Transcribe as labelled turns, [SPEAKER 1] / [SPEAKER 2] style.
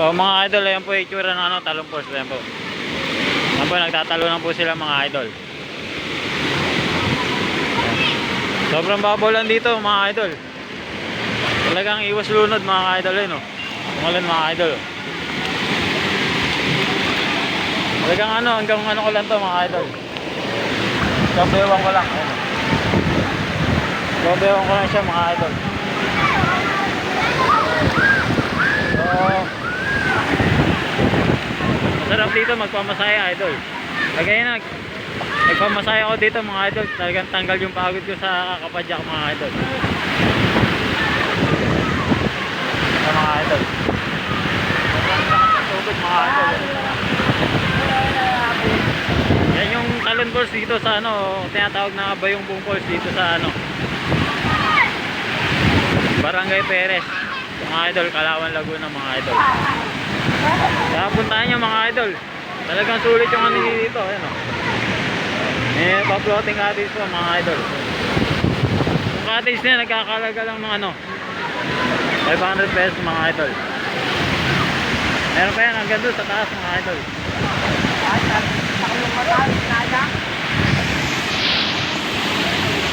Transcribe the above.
[SPEAKER 1] So mga idol, ayan po yung itsura ng ano, Talon Falls. Ayan po. Ayan po, nagtatalunan po sila mga idol. Sobrang babaw lang dito mga idol. Talagang iwas lunod mga idol eh, no? Umulan mga idol. Talagang ano, hanggang ano ko lang to mga idol. Sabewan ko lang. Ayun. Sabewan ko lang siya mga idol. So, masarap dito magpamasaya idol. Lagay na, nagpamasaya ako dito mga idol. Talagang tanggal yung pagod ko sa Kapadyak mga idol. Ito mga idol. Sobrang lakas ng tubig mga idol. Yan yung Talon Falls dito sa ano, tinatawag na Bayong Buong Falls dito sa ano, Barangay Perez. Mga idol, Kalawan, Laguna mga idol. Kaya puntahan nyo mga idol. Talagang sulit yung ano dito. Ayan o. May pa-floating cottage po mga idol. Yung cottage na nagkakalaga lang ng ano, 500 pesos mga idol. Meron pa yan hanggang doon sa taas mga idol.